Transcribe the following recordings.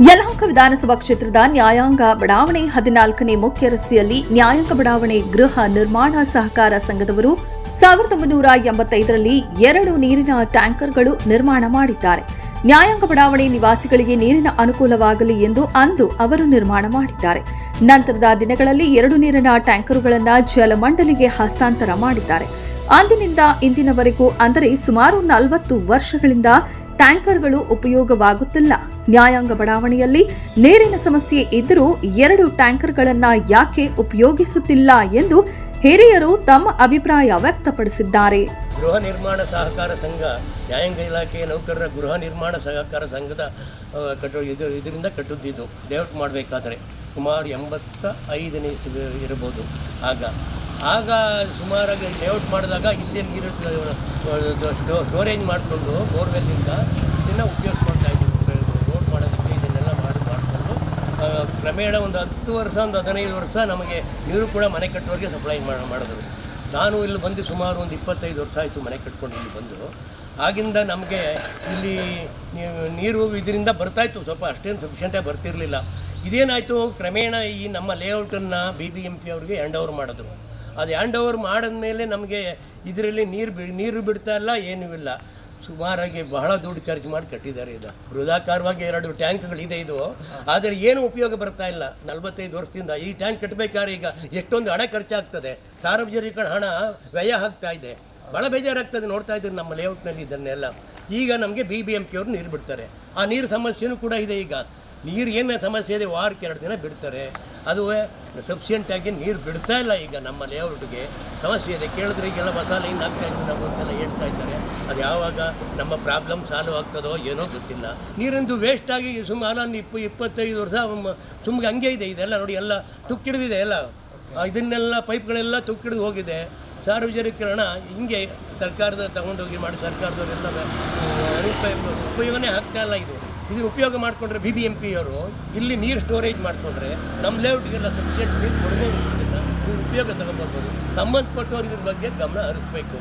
ಯಲಹಂಕ ವಿಧಾನಸಭಾ ಕ್ಷೇತ್ರದ ನ್ಯಾಯಾಂಗ ಬಡಾವಣೆ 14ನೇ ಮುಖ್ಯ ರಸ್ತೆಯಲ್ಲಿ ನ್ಯಾಯಾಂಗ ಬಡಾವಣೆ ಗೃಹ ನಿರ್ಮಾಣ ಸಹಕಾರ ಸಂಘದವರು 1985ರಲ್ಲಿ 2 ನೀರಿನ ಟ್ಯಾಂಕರ್ಗಳು ನಿರ್ಮಾಣ ಮಾಡಿದ್ದಾರೆ. ನ್ಯಾಯಾಂಗ ಬಡಾವಣೆ ನಿವಾಸಿಗಳಿಗೆ ನೀರಿನ ಅನುಕೂಲವಾಗಲಿ ಎಂದು ಅಂದು ಅವರು ನಿರ್ಮಾಣ ಮಾಡಿದ್ದಾರೆ. ನಂತರದ ದಿನಗಳಲ್ಲಿ 2 ನೀರಿನ ಟ್ಯಾಂಕರುಗಳನ್ನು ಜಲಮಂಡಲಿಗೆ ಹಸ್ತಾಂತರ ಮಾಡಿದ್ದಾರೆ. ಅಂದಿನಿಂದ ಇಂದಿನವರೆಗೂ ಅಂದರೆ ಸುಮಾರು 40 ವರ್ಷಗಳಿಂದ ಟ್ಯಾಂಕರ್ಗಳು ಉಪಯೋಗವಾಗುತ್ತಿಲ್ಲ. ನ್ಯಾಯಾಂಗ ಬಡಾವಣೆಯಲ್ಲಿ ನೀರಿನ ಸಮಸ್ಯೆ ಇದ್ದರೂ 2 ಟ್ಯಾಂಕರ್ಗಳನ್ನು ಯಾಕೆ ಉಪಯೋಗಿಸುತ್ತಿಲ್ಲ ಎಂದು ಹಿರಿಯರು ತಮ್ಮ ಅಭಿಪ್ರಾಯ ವ್ಯಕ್ತಪಡಿಸಿದ್ದಾರೆ. ಗೃಹ ನಿರ್ಮಾಣ ಸಹಕಾರ ಸಂಘ ನ್ಯಾಯಾಂಗ ಇಲಾಖೆಯ ನೌಕರರ ಗೃಹ ನಿರ್ಮಾಣ ಸಹಕಾರ ಸಂಘದ ಇದರಿಂದ ಕಟ್ಟುತ್ತಿದ್ದು ಲೇಔಟ್ ಮಾಡಬೇಕಾದ್ರೆ ಸುಮಾರು 85ನೇ ಇರಬಹುದು. ಆಗ ಸುಮಾರಾಗಿ ಲೇಔಟ್ ಮಾಡಿದಾಗ ಇಲ್ಲೇ ನೀರು ಸ್ಟೋರೇಜ್ ಮಾಡಿಕೊಂಡು ಬೋರ್ವೆಲ್ಲಿಂದ ಇದನ್ನು ಉಪಯೋಗಿಸ್ಕೊಳ್ತಾ ಇದ್ದೀವಿ. ರೋಡ್ ಮಾಡೋದಕ್ಕೆ ಇದನ್ನೆಲ್ಲ ಮಾಡಿಕೊಂಡು ಕ್ರಮೇಣ ಒಂದು 10 ವರ್ಷ ಒಂದು 15 ವರ್ಷ ನಮಗೆ ನೀರು ಕೂಡ ಮನೆ ಕಟ್ಟೋರಿಗೆ ಸಪ್ಲೈ ಮಾಡಿದ್ರು. ನಾನು ಇಲ್ಲಿ ಬಂದು ಸುಮಾರು ಒಂದು 25 ವರ್ಷ ಆಯಿತು ಮನೆ ಕಟ್ಕೊಂಡು ಇಲ್ಲಿ ಬಂದು. ಆಗಿಂದ ನಮಗೆ ಇಲ್ಲಿ ನೀರು ಇದರಿಂದ ಬರ್ತಾಯಿತ್ತು, ಸ್ವಲ್ಪ ಅಷ್ಟೇನು ಸಫಿಷಿಯೆಂಟಾಗಿ ಬರ್ತಿರಲಿಲ್ಲ. ಇದೇನಾಯಿತು, ಕ್ರಮೇಣ ಈ ನಮ್ಮ ಲೇಔಟನ್ನು BBMP ಅವ್ರಿಗೆ ಹ್ಯಾಂಡ್ ಓವರ್ ಮಾಡಿದ್ರು. ಅದು ಹ್ಯಾಂಡ್ ಓವರ್ ಮಾಡಿದ್ಮೇಲೆ ನಮಗೆ ಇದರಲ್ಲಿ ನೀರು ಬಿಡ್ತಾ ಇಲ್ಲ, ಏನೂ ಇಲ್ಲ. ಸುಮಾರಾಗಿ ಬಹಳ ದುಡ್ಡು ಖರ್ಚು ಮಾಡಿ ಕಟ್ಟಿದ್ದಾರೆ. ಇದು ಬೃಹದಾಕಾರವಾಗಿ 2 ಟ್ಯಾಂಕ್ಗಳಿದೆ ಇದು, ಆದರೆ ಏನು ಉಪಯೋಗ ಬರ್ತಾ ಇಲ್ಲ 45 ವರ್ಷದಿಂದ. ಈ ಟ್ಯಾಂಕ್ ಕಟ್ಟಬೇಕಾದ್ರೆ ಈಗ ಎಷ್ಟೊಂದು ಹಣ ಖರ್ಚಾಗ್ತದೆ, ಸಾರ್ವಜನಿಕ ಹಣ ವ್ಯಯ ಆಗ್ತಾ ಇದೆ. ಭಾಳ ಬೇಜಾರಾಗ್ತದೆ ನೋಡ್ತಾ ಇದ್ದೀವಿ ನಮ್ಮ ಲೇಔಟ್ನಲ್ಲಿ ಇದನ್ನೆಲ್ಲ. ಈಗ ನಮಗೆ BBMP ಅವರು ನೀರು ಬಿಡ್ತಾರೆ. ಆ ನೀರು ಸಮಸ್ಯೆನೂ ಕೂಡ ಇದೆ. ಈಗ ನೀರು ಏನು ಸಮಸ್ಯೆ ಇದೆ, ವಾರಕ್ಕೆ 2 ದಿನ ಬಿಡ್ತಾರೆ. ಅದು ಸಫಿಷಿಯೆಂಟಾಗಿ ನೀರು ಬಿಡ್ತಾ ಇಲ್ಲ. ಈಗ ನಮ್ಮ ಲೇಔಟ್ಗೆ ಸಮಸ್ಯೆ ಇದೆ. ಕೇಳಿದ್ರೆ ಈಗೆಲ್ಲ ಹೊಸ ಲೈನ್ ಆಗ್ತಾಯಿದ್ವಿ ನಾವು ಅಂತೆಲ್ಲ ಹೇಳ್ತಾ ಇದ್ದಾರೆ. ಅದು ಯಾವಾಗ ನಮ್ಮ ಪ್ರಾಬ್ಲಮ್ ಸಾಲ್ವ್ ಆಗ್ತದೋ ಏನೋ ಗೊತ್ತಿಲ್ಲ. ನೀರಂದು ವೇಸ್ಟಾಗಿ ಸುಮಾರು 25 ವರ್ಷ ಸುಮ್ಗೆ ಹಂಗೆ ಇದೆ. ಇದೆಲ್ಲ ನೋಡಿ, ಎಲ್ಲ ತುಕ್ಕಿಡಿದಿದೆ. ಎಲ್ಲ ಇದನ್ನೆಲ್ಲ ಪೈಪ್ಗಳೆಲ್ಲ ತುಕ್ಕಿಡಿದು ಹೋಗಿದೆ. ಸಾರ್ವಜನಿಕರ ಹಣ ಹಿಂಗೆ ಸರ್ಕಾರದ ತಗೊಂಡೋಗಿ ಮಾಡಿ ಸರ್ಕಾರದವರೆಲ್ಲ ಉಪಯೋಗನೇ ಆಗ್ತಾ ಇಲ್ಲ. ಇದನ್ನು ಉಪಯೋಗ ಮಾಡಿಕೊಂಡ್ರೆ BBMP ಅವರು ಇಲ್ಲಿ ನೀರು ಸ್ಟೋರೇಜ್ ಮಾಡಿಕೊಂಡ್ರೆ ನಮ್ಮ ಲೇಔಟ್ಗೆಲ್ಲ ಸಫಿಷಿಯೆಂಟ್ ನೀರು ಕೊಡಬಹುದಿಲ್ಲ. ಇದ್ರ ಉಪಯೋಗ ತಗೊಬರ್ಬೋದು. ಸಂಬಂಧಪಟ್ಟವ್ರು ಇದ್ರ ಬಗ್ಗೆ ಗಮನ ಹರಿಸಬೇಕು.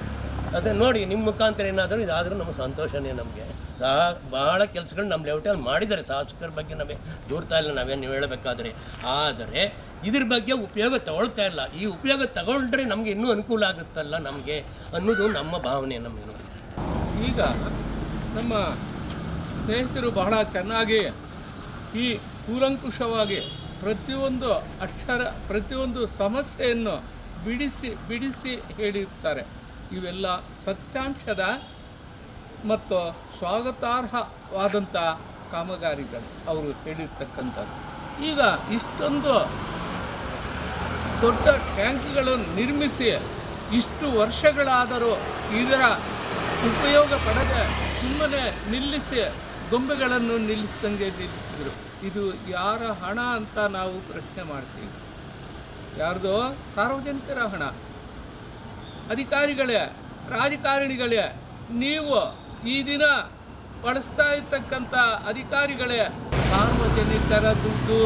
ಅದನ್ನು ನೋಡಿ ನಿಮ್ಮ ಮುಖಾಂತರ ಏನಾದರೂ ಇದಾದರೂ ನಮ್ಮ ಸಂತೋಷನೇ. ನಮಗೆ ಬಹಳ ಕೆಲಸಗಳು ನಮ್ಮ ಲೇಔಟಲ್ಲಿ ಮಾಡಿದ್ದಾರೆ. ಶಾಸಕರ ಬಗ್ಗೆ ನಮಗೆ ದೂರ್ತಾ ಇಲ್ಲ, ನಾವೇನು ಹೇಳಬೇಕಾದ್ರೆ. ಆದರೆ ಇದ್ರ ಬಗ್ಗೆ ಉಪಯೋಗ ತಗೊಳ್ತಾ ಇಲ್ಲ. ಈ ಉಪಯೋಗ ತಗೊಂಡ್ರೆ ನಮಗೆ ಇನ್ನೂ ಅನುಕೂಲ ಆಗುತ್ತಲ್ಲ ನಮಗೆ ಅನ್ನೋದು ನಮ್ಮ ಭಾವನೆ. ನಮಗೆ ಈಗ ನಮ್ಮ ಸ್ನೇಹಿತರು ಬಹಳ ಚೆನ್ನಾಗಿ ಈ ಕೂಲಂಕುಷವಾಗಿ ಪ್ರತಿಯೊಂದು ಅಕ್ಷರ ಪ್ರತಿಯೊಂದು ಸಮಸ್ಯೆಯನ್ನು ಬಿಡಿಸಿ ಹೇಳಿರ್ತಾರೆ. ಇವೆಲ್ಲ ಸತ್ಯಾಂಶದ ಮತ್ತು ಸ್ವಾಗತಾರ್ಹವಾದಂಥ ಕಾಮಗಾರಿಗಳು ಅವರು ಹೇಳಿರ್ತಕ್ಕಂಥದ್ದು. ಈಗ ಇಷ್ಟೊಂದು ದೊಡ್ಡ ಟ್ಯಾಂಕ್ಗಳನ್ನು ನಿರ್ಮಿಸಿ ಇಷ್ಟು ವರ್ಷಗಳಾದರೂ ಇದರ ಉಪಯೋಗ ಪಡೆದೇ ಸುಮ್ಮನೆ ನಿಲ್ಲಿಸಿ ಗೊಂಬೆಗಳನ್ನು ನಿಲ್ಲಿಸಿದಂಗೆ ನಿಲ್ಲಿಸಿದರು. ಇದು ಯಾರ ಹಣ ಅಂತ ನಾವು ಪ್ರಶ್ನೆ ಮಾಡ್ತೀವಿ. ಯಾರ್ದೋ ಸಾರ್ವಜನಿಕರ ಹಣ. ಅಧಿಕಾರಿಗಳೇ, ರಾಜಕಾರಣಿಗಳೇ, ನೀವು ಈ ದಿನ ಬಳಸ್ತಾ ಇರ್ತಕ್ಕಂಥ ಅಧಿಕಾರಿಗಳೇ, ಸಾರ್ವಜನಿಕರ ದುಡ್ಡು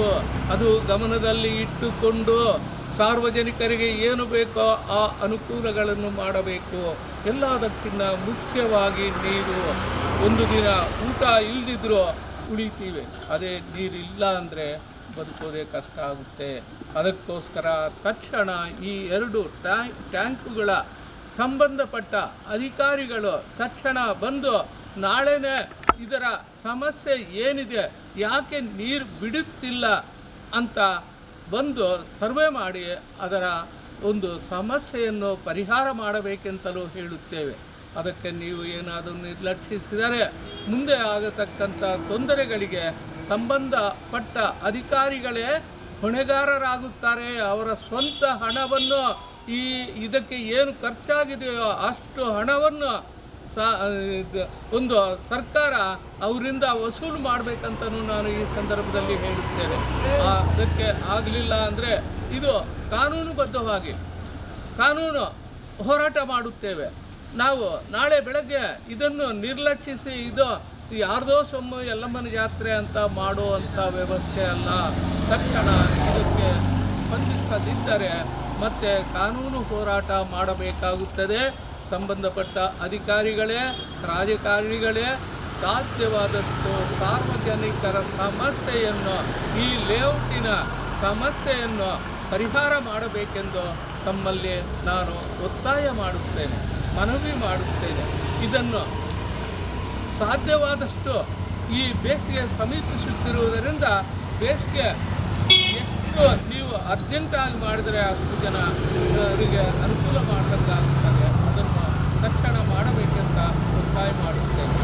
ಅದು ಗಮನದಲ್ಲಿ ಇಟ್ಟುಕೊಂಡು ಸಾರ್ವಜನಿಕರಿಗೆ ಏನು ಬೇಕೋ ಆ ಅನುಕೂಲಗಳನ್ನು ಮಾಡಬೇಕು. ಎಲ್ಲದಕ್ಕಿಂತ ಮುಖ್ಯವಾಗಿ ನೀರು. ಒಂದು ದಿನ ಊಟ ಇಲ್ಲದಿದ್ರೂ ಉಳಿತೀವಿ, ಅದೇ ನೀರಿಲ್ಲ ಅಂದರೆ ಬದುಕೋದೇ ಕಷ್ಟ ಆಗುತ್ತೆ. ಅದಕ್ಕೋಸ್ಕರ ತಕ್ಷಣ ಈ 2 ಟ್ಯಾಂಕುಗಳ ಸಂಬಂಧಪಟ್ಟ ಅಧಿಕಾರಿಗಳು ತಕ್ಷಣ ಬಂದು ನಾಳೆನೇ ಇದರ ಸಮಸ್ಯೆ ಏನಿದೆ, ಯಾಕೆ ನೀರು ಬಿಡುತ್ತಿಲ್ಲ ಅಂತ ಬಂದು ಸರ್ವೆ ಮಾಡಿ ಅದರ ಒಂದು ಸಮಸ್ಯೆಯನ್ನು ಪರಿಹಾರ ಮಾಡಬೇಕೆಂತಲೂ ಹೇಳುತ್ತೇವೆ. ಅದಕ್ಕೆ ನೀವು ಏನಾದರೂ ನಿರ್ಲಕ್ಷಿಸಿದರೆ ಮುಂದೆ ಆಗತಕ್ಕಂಥ ತೊಂದರೆಗಳಿಗೆ ಸಂಬಂಧಪಟ್ಟ ಅಧಿಕಾರಿಗಳೇ ಹೊಣೆಗಾರರಾಗುತ್ತಾರೆ. ಅವರ ಸ್ವಂತ ಹಣವನ್ನು ಇದಕ್ಕೆ ಏನು ಖರ್ಚಾಗಿದೆಯೋ ಅಷ್ಟು ಹಣವನ್ನು ಒಂದು ಸರ್ಕಾರ ಅವರಿಂದ ವಸೂಲು ಮಾಡಬೇಕಂತಲೂ ನಾನು ಈ ಸಂದರ್ಭದಲ್ಲಿ ಹೇಳುತ್ತೇನೆ. ಅದಕ್ಕೆ ಆಗಲಿಲ್ಲ ಅಂದರೆ ಇದು ಕಾನೂನುಬದ್ಧವಾಗಿ ಕಾನೂನು ಹೋರಾಟ ಮಾಡುತ್ತೇವೆ. ನಾವು ನಾಳೆ ಬೆಳಗ್ಗೆ ಇದನ್ನು ನಿರ್ಲಕ್ಷಿಸಿ ಇದು ಯಾರ್ದೋ ಸೊಮ್ಮು ಯಲ್ಲಮ್ಮನ ಜಾತ್ರೆ ಅಂತ ಮಾಡುವಂಥ ವ್ಯವಸ್ಥೆ ಅಲ್ಲ. ತಕ್ಷಣ ಇದಕ್ಕೆ ಸ್ಪಂದಿಸದಿದ್ದರೆ ಮತ್ತೆ ಕಾನೂನು ಹೋರಾಟ ಮಾಡಬೇಕಾಗುತ್ತದೆ. ಸಂಬಂಧಪಟ್ಟ ಅಧಿಕಾರಿಗಳೇ, ರಾಜಕಾರಣಿಗಳೇ ಸಾಧ್ಯವಾದಷ್ಟು ಸಾರ್ವಜನಿಕರ ಸಮಸ್ಯೆಯನ್ನು, ಈ ಲೇಔಟಿನ ಸಮಸ್ಯೆಯನ್ನು ಪರಿಹಾರ ಮಾಡಬೇಕೆಂದು ತಮ್ಮಲ್ಲಿ ನಾನು ಒತ್ತಾಯ ಮಾಡುತ್ತೇನೆ, ಮನವಿ ಮಾಡುತ್ತೇನೆ. ಇದನ್ನು ಸಾಧ್ಯವಾದಷ್ಟು ಈ ಬೇಸಿಗೆ ಸಮೀಪಿಸುತ್ತಿರುವುದರಿಂದ ಬೇಸಿಗೆ ಎಷ್ಟು ನೀವು ಅರ್ಜೆಂಟಾಗಿ ಮಾಡಿದರೆ ಅಷ್ಟು ಜನರಿಗೆ ಅನುಕೂಲ ಮಾಡಬೇಕಾಗುತ್ತದೆ. ಅದನ್ನು ತಕ್ಷಣ ಮಾಡಬೇಕೆಂತ ಒತ್ತಾಯ ಮಾಡುತ್ತೇನೆ.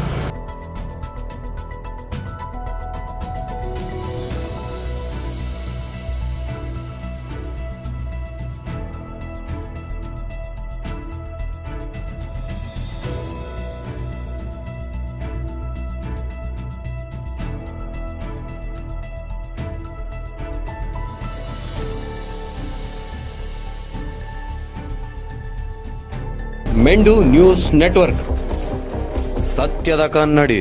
ಮೆಂಡು ನ್ಯೂಸ್ ನೆಟ್ವರ್ಕ್, ಸತ್ಯದ ಕನ್ನಡಿ.